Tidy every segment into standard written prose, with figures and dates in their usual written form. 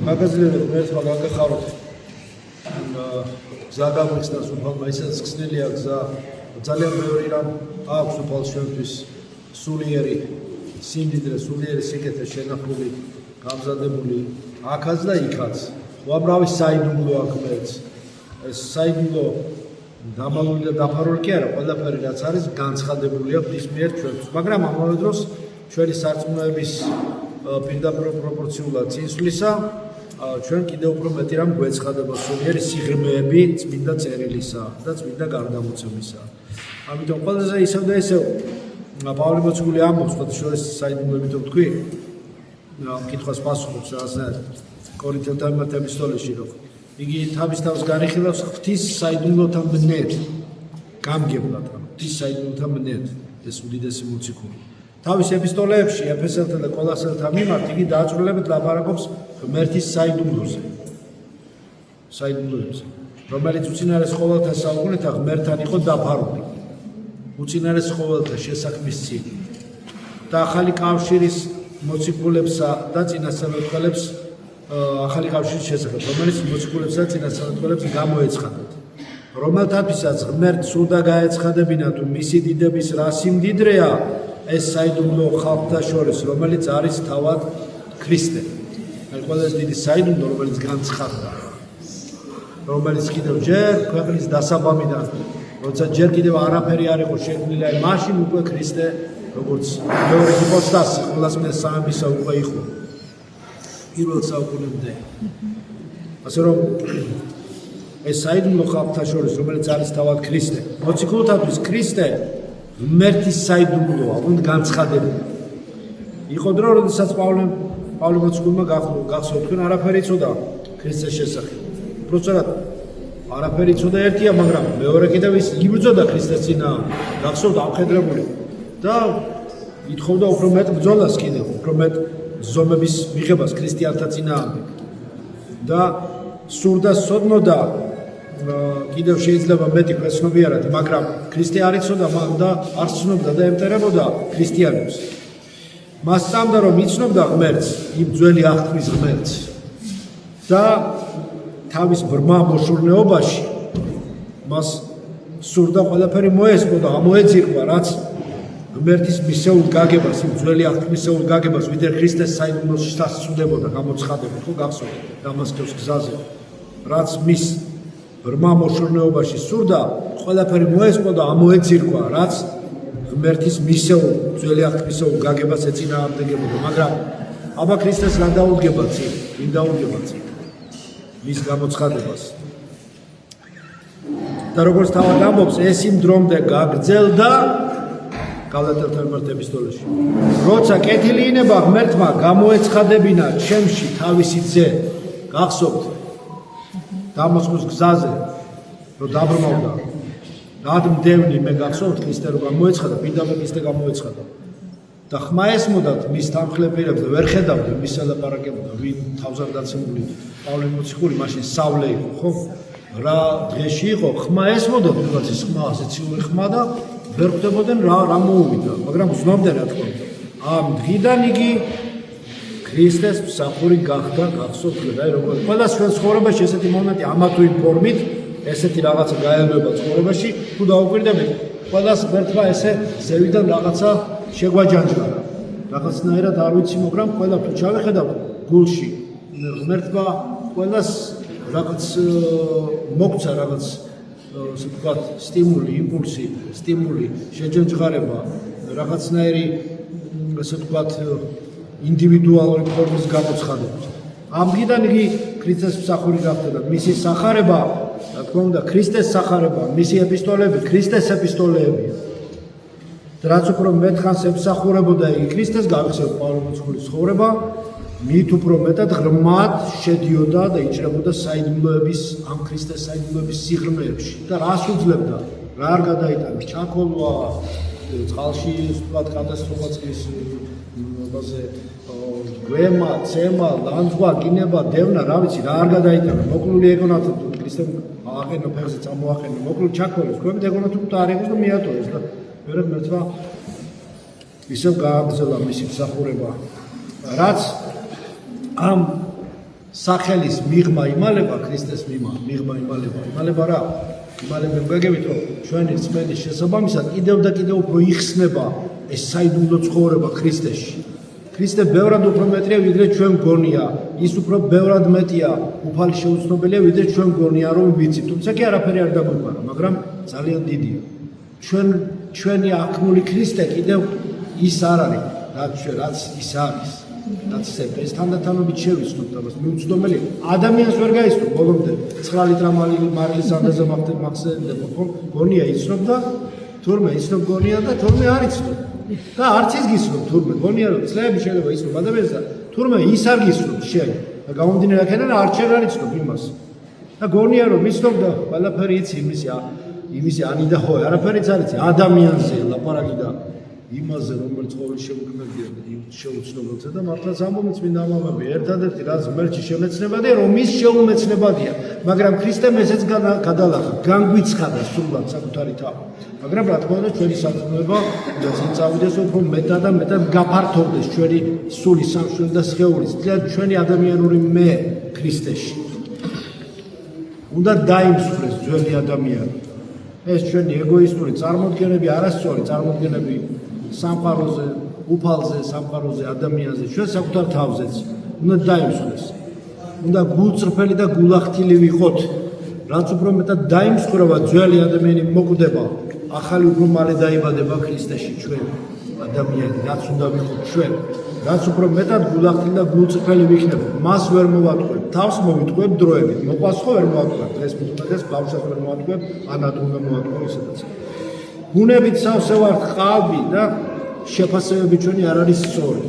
მაგაზინებად ერთმა გაგახაროთ გზა გამოიხსნას უფალმა, ისაც ხსნილია გზა ძალიან ბევრი რამ აქვს უფალს ჩვენთვის სულიერი სიმდიდრე, სულიერი სიკეთე შენახული, გამზადებული აქაც და იქაც. უამრავი საიდუმლო აქვს მეც. ეს საიდუმლო დამალული და დაფარული კი არა, ყველაფერი რაც არის განცხადებულია ღვთის მიერ ჩვენთვის. მაგრამ ამავე დროს ჩვენი სარწმუნოების პირდაპირ პროპორციულად წინსვლისა ჩვენ კიდევ უფრო მეტი რამ გვეცხადება სულიერი სიღრმეები წმინდა წერილისა და წმინდა გარდამოცემისა. ამიტომ ყველაზე ისევ და ისევ პავლე მოციქული ამბობს, შორის საიდუმლოებით ვთქვი, კითხვას პასუხობს რაღაცნაირად კორინთელთა ეპისტოლეში, რომ იგი თავის თავს განიხილავს ღვთის საიდუმლოთა მნედ, გამგებლად, ღვთის საიდუმლოთა მნედ, ეს უდიდესი მოციქული. თავის ეპისტოლეებში ეფესელთა და კოლოსელთა მიმართ იგი დააწვრილებით ლაპარაკობს ღმერთის საიდუმლოზე, რომელიც უწინარეს ყოველთა საუკუნეთა ღმერთთან იყო დაფარული. უწინარეს ყოველთა შესაქმის წინ და ახალი კავშირის მოციქულებსა და წინასწარმეტყველებს ახალი კავშირის შესახებ, რომელიც მოციქულებსა და წინასწარმეტყველებს გამოეცხადათ. რომელთათვისაც ღმერთს უნდა გაეცხადებინა თუ მისი დიდების რა სიმდიდრეა ეს საიდუმლო ხალხთა შორის, რომელიც არის თავად ქრისტე. ყველაზე დიდი საიდუმლო, რომელიც განცხადდა, რომელიც კიდევ ჯერ ქვეყნის დასაბამიდან, როცა ჯერ კიდევ არაფერი არ იყო შექმნილი, მაშინ უკვე ქრისტე, როგორც მეორე ჰიპოსტასი, ყველასმე სამებისა უკვე იყო პირველ საუკუნემდე. ასე რომ ეს საიდუმლო ხალხთა შორის, რომელიც არის თავად ქრისტე, მოციქულთათვის ქრისტე ღმერთის საიდუმლოა, უნდა განცხადებული. იყო დრო, როდესაც პავლე მოციქულმა გახსოვთ, თქვენ არაფერი იცოდა ქრისტეს შესახებ. უბრალოდ არაფერი იცოდა ერთია, მაგრამ მეორე კიდევ ის იბრძოდა ქრისტეს წინააღმდეგ, გახსოვთ ამხედრებული და ითხოვდა უფრო მეტ ბრძოლას კიდევ, უფრო მეტ ზომების მიღებას ქრისტიანთა წინააღმდეგ. და სურდა სოდნოდა კიდევ შეიძლება მეტი ქვეცნობიერად, მაგრამ ქრისტე არ იცოდა და არ ცნობდა და ემტერებოდა ქრისტიანებს. მას სწამდა, რომ იცნობდა ღმერთს, იმ ძველი აღთქმის ღმერთს და თავის ბრმა მოშურნეობაში მას სურდა ყველაფერი მოესწრო და ამოეძირკვა, რაც ღმერთის მისეულ გაგებას, იმ ძველი აღთქმისეულ გაგებას, ვიდრე ქრისტეს საიდუმლოში დასწუდებოდა, გამოცხადებოდა, ხო გახსოვთ დამასკოს გზაზე, რაც მის ბრმა მოშურნეობაში სურდა, ყველაფერი მოესწრო და ამოეძირკვა, რაც ღმერთის მისეულ ძველი აღთქმისეულ გაგებას ეწინააღმდეგებოდა, მაგრამ აბა ქრისტეს რა დაუდგება წინ, ვინ დაუდგება წინ მის გამოცხადებას. და როგორც თავად ამბობს, ეს იმ დრომდე გაგრძელდა გალატელთა მიმართ ეპისტოლეში. როცა კეთილი ინება ღმერთმა გამოეცხადებინა ჩემში თავისი ძე, გახსოვთ დამასკოს გზაზე, რომ დაბრმავდა. გადმდევნი მე გახსოვთ ქრისტე რომ გამოეცხადა, პირდაპირ ქრისტე გამოეცხადა. და ხმა ესმოდათ მის თანხლებიერებს და ვერ ხედავდა მის ლაპარაკებოდა, ვინ თავზარ დაცემული პავლე მოციქული, მაშინ სავლე იყო, ხო? რა დღეში იყო, ხმა ესმოდათ ვიღაცის ხმა, ასეციური ხმა და ვერ ხვდებოდნენ რა მოუვიდა, მაგრამ ზნობდნენ რა თქმა უნდა. ამ დღიდან იგი ქრისტეს მსახური გახდა, გახსოვთ და როგორ ყველა ჩვენ ცხოვრებაში ესეთი მომენტი ამა თუ იმ ფორმით, ესეთი რაღაცა გაელვება ცხოვრებაში, თუ დაუკვირდებით, ყველას ღმერთმა ესე ზევიდან რაღაცა შეგვაჯანჯღარა. რაღაცნაირად არ ვიცი, მაგრამ ყველა თუ ჩავეხედავთ გულში, ღმერთმა ყველას რაღაც მოგცა რაღაც ასე ვთქვათ, სტიმული, იმპულსი, შეჯანჯღარება, რაღაცნაირი ასე ვთქვათ, ინდივიდუალური ფორმის გამოცხადება. ამ დღიდან იგი ქრისტეს მსახური გახდა და მისი სახარება, რა თქმა უნდა, ქრისტეს სახარება, მისი ეპისტოლეები, ქრისტეს ეპისტოლეებია. რაც უფრო მეტხანს ემსახურებოდა იგი ქრისტეს, გავიხსენოთ პავლე მოციქულის ცხოვრება, მით უფრო მეტად ღრმად შედიოდა და იჭრებოდა საიდუმლოების, ამ ქრისტეს საიდუმლოების სიღრმეებში და რას უძლებდა, რა არ გადაიტანა, ჩაქოლვა, წყალში ვთქვათ, კატასტროფა წყლის აბაზე გვემა, ცემა, ლანძღვა, კინება, დევნა, რა ვიცი, რა არ გადაიტანა, მოკლული ეგონათ ქრისტემ აყენა ფეხზე წამოაყენა, მოკლული ჩაქოლეს, ქვემოთ ეგონათ უკვე არ იყოს და მიატოვეს და მერე ღმერთმა ისევ გააგრძელა მისი მსახურება, რაც ამ სახელის მიღმა იმალება ქრისტეს მიღმა იმალება რა იმალებენ გაგებით რომ ჩვენი რწმენის შესაბამისად კიდევ და კიდევ უფრო იხსნება ეს საიდუმლო ცხოვრება ქრისტეში ქრისტე ბევრად უფრო მეტია ვიდრე ჩვენ გონია ის უფრო ბევრად მეტია უფალი შეუცნობელია ვიდრე ჩვენ გონია რომ ვიცით თუმცა კი არაფერი არ დაგვიყვარა მაგრამ ძალიან დიდია ჩვენი აღქმული ქრისტე კიდევ ის არ არის რაც ის არის რაც ეს თანდათანობით შევიცნობთ ამას მიუცდომელი ადამიანს ვერ გაიცნობ ბოლომდე 9 ლიტრა მარილის ანდაზე მახსენდება ხო გონია იცნობ და თურმე იცნობ გონია და თურმე არ იცნობ და არც ის გიცნობ თურმე გონია რომ წლები შეიძლება იცნობ ადამიანს და თურმე ის არ გიცნობ შენ და გამომდინარე აქედან არჩევ არ იცნობ იმას და გონია რომ იცნობ და ყველაფერი იცი იმისი ანიდა ხო არაფერიც არ იცი ადამიანზე ლაპარაკი და იმაზე რომელიც ყოველი შემოგმედია შეუცნობელზე და მართლაც ამომეც მინდა ამბობი ერთადერთი რაც ღმერთში შემეცნებადია რომ ის შეუმეცნებადია მაგრამ ქრისტემ ესეც გადალახა განგვიცხადა სულად საკუთარი თავი მაგრამ რა თქმა უნდა ჩვენი საქმეება და წავიდეს უფრო მეტად და მეტად გაფართოვდეს ჩვენი სული სამშვენი და სხეულის თლიანად ჩვენი ადამიანური მე ქრისტეში უნდა დაიმსხვრეს ძველი ადამიანი ეს ჩვენი ეგოისტური წარმოდგენები არასწორი წარმოდგენები სამყაროზე, უფალზე, სამყაროზე, ადამიანზე, ჩვენ საკუთარ თავზეც უნდა დაიმსხვრეს. უნდა გულწრფელი და გულახთილი ვიყოთ. რაც უფრო მეტად დაიმსხვრება ძველი ადამიანი მოკვდება, ახალი უფრო მალე დაიბადება ქრისტეში ჩვენ ადამიანი, რაც უნდა ვიყოთ ჩვენ. რაც უფრო მეტად გულახთილი და გულწრფელი ვიქნებ, მას ვერ მოვატყუებ, თავს მოვიტყუებ დროებით. მოყვას ხო ვერ მოვატყუებ, დღეს მithumedes ბავშვად ვერ მოვატყუებ, ანათ უნდა მოვატყუებ ისედაც. ბუნებით სავსე ვართ ყალბი და შეფასებები ჩვენი არ არის სწორი.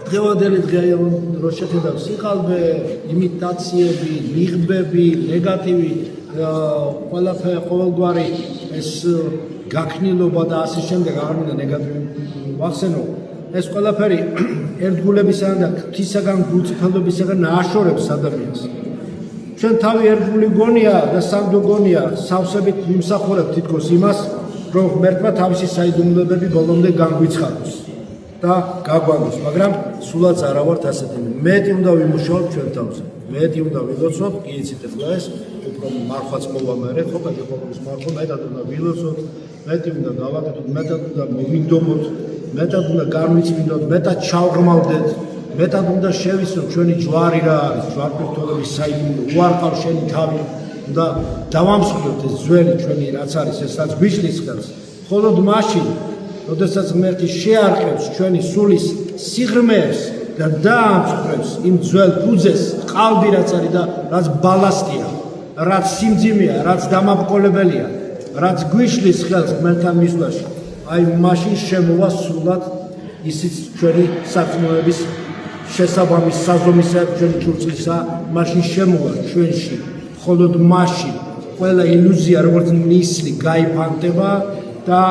დღევანდელი დღეა რო შეხედავ სიყალბე, იმიტაციები, ნიღბები, ნეგატივი, ყოველგვარი ეს გაქნილობა და ასე შემდეგ არ მინდა ნეგატივი ვახსენო. ეს ყველაფერი ერთგულებისგან და ღვთისაგან გულწრფელობისგან აშორებს ადამიანს. ჩვენ თავი ერთგული გონია და სამდო გონია, სავსებით ვიმსახურებ თითქოს იმას, რომ ღმერთმა თავისი საიდუმლოებები ბოლომდე განგვიცხადოს და გაგვაგოს, მაგრამ სულაც არა ვართ ასეთი. მეტი უნდა ვიმუშაოთ ჩვენ თავზე. მეტი უნდა ვილოცოთ, კი იცით ახლა ეს უფრო მარხვაც მოვამერე, ხო კაჟეყობის მარხვა მეტად უნდა ვილოცოთ, მეტი უნდა გავაკეთოთ, მეტად უნდა მოვინდომოთ, მეტად უნდა განვიცმინოთ, მეტად ჩავღმავდეთ, მეტად უნდა შევიცნოთ ჩვენი ჯვარი რა არის, ჯვარფერთოლების საიდუმლო, უარყავ შენი თავი და დავამსხვრევთ ეს ძველი ჩვენი რაც არის, ეს რაც გვიშლის ხელს. მხოლოდ მაშინ, როდესაც ღმერთი შეარყევს ჩვენი სულის სიღრმეებს და დაამსხვრევს იმ ძველ ფუძეს, ყალბი რაც არის და რაც ბალასტია, რაც სიმძიმეა, რაც დამაბყოლებელია, რაც გვიშლის ხელს ღმერთთან მისვლაში. აი მაშინ შემოვა სულად ისიც ჩვენი საქმეების შესაბამის საზომისა ჩვენი ჩურწლისა მაშინ შემოვა ჩვენში მხოლოდ მაშინ ყველა ილუზია როგორც ნისლი გაიფანტება და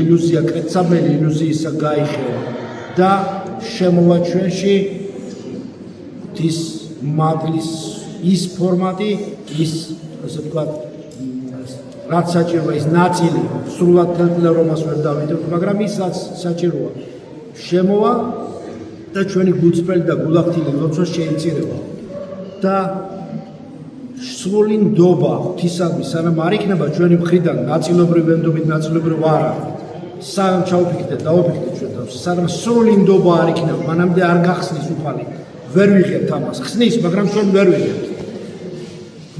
ილუზია კეთსაბელი ილუზიისა გაიხევა და შემოვა ჩვენში ის მადლის ის ფორმატი ის ასე ვთქვათ რაც საჭიროა ის ნაწილი სრულად თელთელა რომას ვერ დავიდებთ მაგრამ ის რაც საჭიროა შემოვა და ჩვენი გულწრფელი და გულახთილი ლოცვა შეიწირება და სრული ნდობა ღვთისადმი სანამ არ იქნება ჩვენი მხრიდან ნაწილობრივ ვენდობით ნაწილობრივ არა სანამ ჩავფიქრდეთ დავაფიქრდეთ ჩვენ თავს სანამ სრული ნდობა არ იქნება მანამდე არ გახსნის უფალი ვერ ვიღებთ ამას ხსნის მაგრამ ჩვენ ვერ ვიღებთ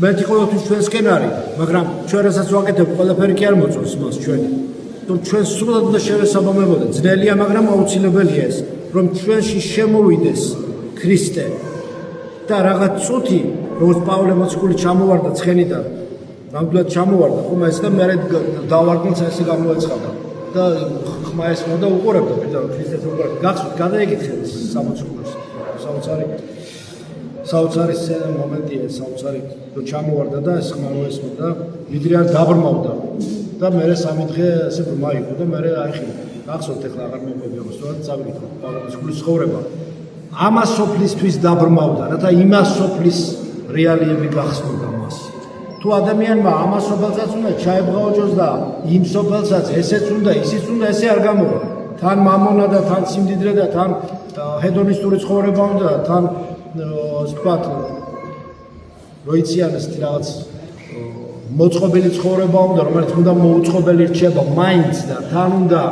მეთი ყოველთვის ჩვენსკენ არის მაგრამ ჩვენ რასაც ვაკეთებ ყველაფერი კი არ მოწონს მას ჩვენი რომ ჩვენ სრულად უნდა შევესაბამებოდეთ ძნელია მაგრამ აუცილებელია ეს რომ ჩვენში შემოვიდეს ქრისტე და რაღაც წუთი როგორც პავლე მოციქული ჩამოვარდა ცხენიდან ნამდვილად ჩამოვარდა ხომ ეს და მე დავარგინც ესე გამოეცხადა და ხმა ესმოდა უყურებდა პირდაპირ ქრისტეს უყურებდა გახსოვთ გადაეკითხეთ სამოციქულოს საოცარი მომენტია საოცარი რომ ჩამოვარდა და ეს ხმა ესმოდა ვიდრე არ დაბრმავდა და მე 3 დღე ასე მაიყო და მე აიხილა გახსოვთ ახლა აღარ მოგები ამას თორემ წავიდით პავლე მოციქულის ცხოვრება ამას სოფლისთვის დაბრმავდა რათა იმას სოფლის რეალიები გახსნოდა მას თუ ადამიანმა ამას სოფელსაც უნდა ჩაებღაოჭოს და იმ სოფელსაც ესეც უნდა ისიც უნდა ესე არ გამოვა თან მამონა და თან სიმდიდრე და თან ჰედონისტური ცხოვრება უნდა და თან ვთქვათ, როიციანეს რაღაც მოწყობილი ცხოვრება უნდა, რომელიც უნდა მოუწყობელი რჩება მაინც და თან უნდა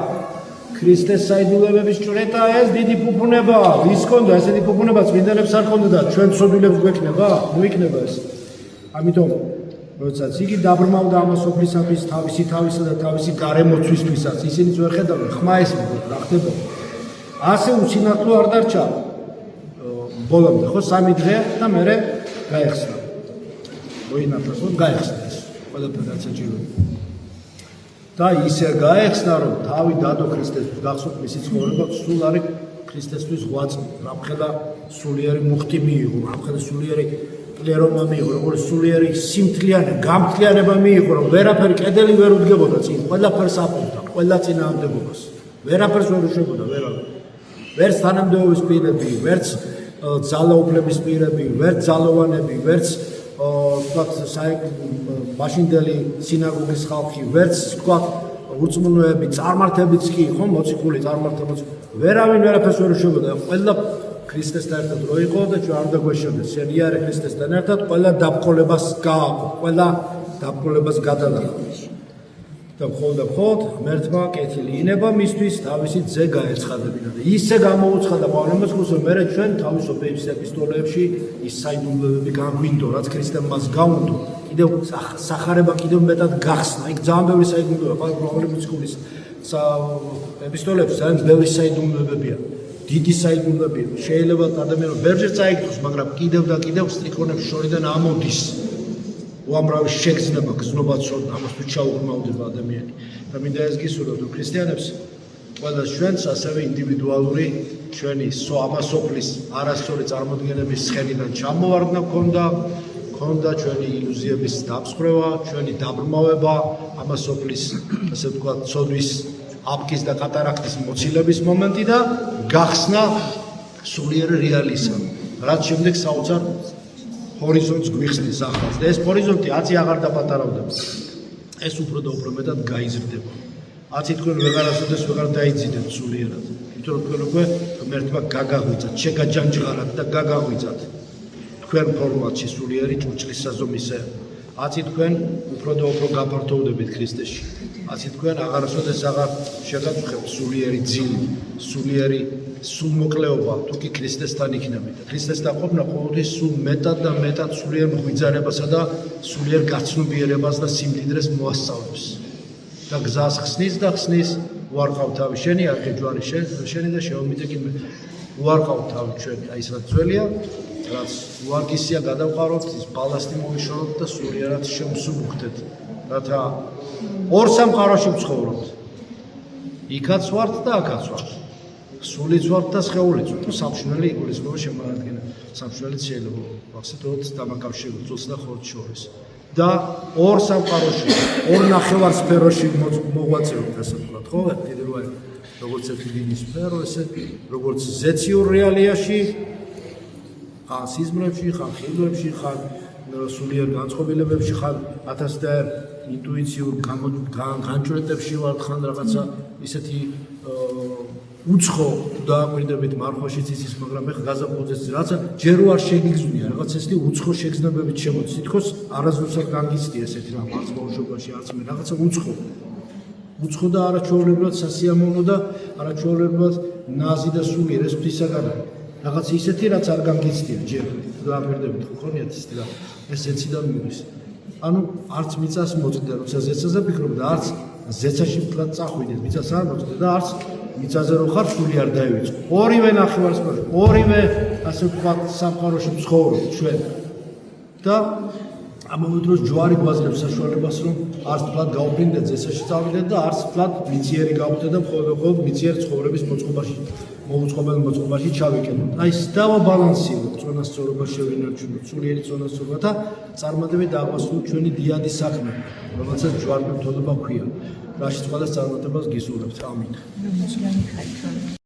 ქრისტეს საიდუმლოების ჭრეტა ეს დიდი ფუფუნებაა. ვის ქონდა ესეთი ფუფუნება წმინდანებს არ ქონდა და ჩვენ ცოდვილებს გვექნება? ნუ იქნება ეს. ამიტომ როდესაც იგი დაბრმავდა ამ სოფლისათვის თავისი თავისა და თავისი გარემოცვისთვისაც, ისინიც ვერ ხედავდნენ ხმა ესმოდათ რა ხდება. ასე უცინათლო არ დარჩა ბოლომდე, ხო 3 დღე და მერე გაიხსნა. მოინათლა, ხო გაიხსნა ეს ყველაფერი რაც საჭიროა. და ისე გაეხსნა რომ თავი დადო ქრისტესთვის გახსოვთ მისი ცხოვრება სულ არის ქრისტესთვის ღვაწლი რამხელა სულიერი მუხტი მიიღო რამხელა სულიერი პლერომა მიიღო როგორც სულიერი სიმთლიანი გამთლიანება მიიღო რომ ვერაფერი კედელი ვერ უდგებოდა წინ ყველაფერს აპოვდა ყველა წინააღმდეგობას ვერაფერს ვერ უშვებოდა ვერც თანამდებობის პირები ვერც ძალაუფლების პირები ვერც ძალოვანები ვერც ვთქვათ მაშინდელი სინაგოგის ხალხი ვერც ვთქვათ ურწმუნოები წარმართებიც კი ხო მოციქული წარმართებიც ვერავინ ვერაფერს ვერ უშვებოდა ყველა ქრისტესთან ერთად რო იყო და ჩვენ არ დაგვეშოდეს შეიარე ქრისტესთან ერთად ყველა დაბყოლებას გააყო ყველა დაბყოლებას გადალახა და მხოლოდ მერთმა კეთილი ინება მისთვის თავისი ძე გაეცხადებინა და ისე გამოუცხადა პავლემაც რომ მე ჩვენ თავისუფლების ეპისტოლეებში ის საიდუმლოებები გაგვინდო რაც ქრისტემ მას გაუნდო კიდევ სახარება კიდევ მეტად გახსნა იქ ძალიან ბევრი საიდუმლოება პავლემაც ხულის ეპისტოლეებში ძალიან ბევრი საიდუმლოებებია დიდი საიდუმლოებია შეიძლება ადამიანს ბევრჯერ წაიგდოს მაგრამ კიდევ და კიდევ სტრიქონებს შორიდან ამოდის უამრავი შეგრძნება გზნობა ცოდნა ამას თუ ჩაუღრმავდება ადამიანი და მინდა ეს გისურვოთ რომ ქრისტიანებს ყველა ჩვენს ასევე ინდივიდუალური ჩვენი ამასოფლის არასწორი წარმოდგენების ცხენიდან ჩამოვარდნა ქონდა ჩვენი ილუზიების დამსხვრევა ჩვენი დაბრმავება ამასოფლის ასე ვთქვათ ცოდვის აპკის და კატარაქტის მოცილების მომენტი და გახსნა სულიერი რეალიზმი რაც შემდეგ საოცარ ჰორიზონტს გვიხსნის ახალს და ეს ჰორიზონტი აცი აღარ დაპატარავდება ეს უფრო და უფრო მეტად გაიზრდება აცი თქვენ ვეღარასოდეს ვეღარ დაიძინებთ სულიერად იმიტომ რომ თქვენ უკვე ღმერთმა გაგაღვიძათ შეგაჯანჯღარათ და გაგაღვიძათ თქვენ ფორმატში სულიერი ჭურჭლის საზომისე აცი თქვენ უფრო და უფრო გაფართოვდებით ქრისტეში აცი თქვენ აღარასოდეს აღარ შეგაწუხებთ სულიერი ძილი სულიერი სულმოკლეობა თუ კი ქრისტესთან იქნებით და ქრისტესთან ყოფნა ყოველთვის სულ მეტად და მეტად სულიერ მღვიძარებასა და სულიერ გაცნობიერებას და სიმდიდრეს მოასწავლებს და გზას ხსნის და ხსნის უარყავ თავი შენი არქე ჯვარი შენი და შეომიწე მე უარყავ თავი ჩვენი აი ეს რაც ძველია რაც უარგისია გადავყაროთ ის ბალასტი მოვიშოროთ და სულიერად შემსუბუქდეთ რათა ორ სამყაროში ვცხოვრობთ იქაც ვართ და აქაც ვართ სულიც ვართ და სხეულიც ვართ სამშვილელი იგულისხმება შემოადგენა სამშვილელიც შეიძლება ვახსენოთ დამაკავშირებულ ძულს და ხორცს შორის და ორ სამყაროში ორ ნახევარ სფეროში მოღვაწეობთ ასე ვთქვათ ხო კიდე რო არის როგორც ერთი დიდი სფერო ესე როგორც ზეციურ რეალიაში ხან სიზმრებში ხან ხილვებში ხან სულიერ განწყობილებებში ხან ათასდა ინტუიციურ განჭვრეტებში ვართ ხან რაღაცა ისეთი უცხო დააკვირდებით მარხვაშიც ის მაგრამ ეხლა გაზაფხულზეც რაცა ჯერ არ შეგიგზნია რაღაც ესეთი უცხო შეგრძნებებით შემოდის თითქოს არასდროს არ განგიცდია ესეთი რამ არც ბავშვობაში არც მე რაღაცა უცხო და არაჩვეულებრივად სასიამოვნო და არაჩვეულებრივად ნაზი და სულიერ ეს ღვთისაგან რაღაც ისეთი რაც არ განგიცდია ჯერ დააკვირდებით ხონიათ ისეთი რა ეს ეციდან მივის ანუ არც მიწას მოწდა როცა ზეცაზე ფიქრობ და არც ზეცაში მთლად წახვიდეთ მიწას არ მოწდა და არც მიწაზე რო ხარ სული არ დაივიწყო ორივე ნახევარსფეროში ორივე ასე ვთქვათ სამყაროში ცხოვრობ ჩვენ და ამავე დროს ჯვარი გვაძლევს საშუალებას რომ არც თლად გავფრინდეთ ზეცაში წავიდეთ და არც თლად მიწიერი გავხდეთ და მხოლოდ მიწიერ ცხოვრების მოწყობილ ჩავიკენოთ აი ეს დავაბალანსიროთ წონასწორობა შევინარჩუნოთ სულიერი წონასწორობა და წარმატებით დააგვასრულოთ ჩვენი დიადი საქმე რომელსაც ჯვარმემთხვევა ქვია რაშიც ყველა წარმატებას გისურვებთ ამინ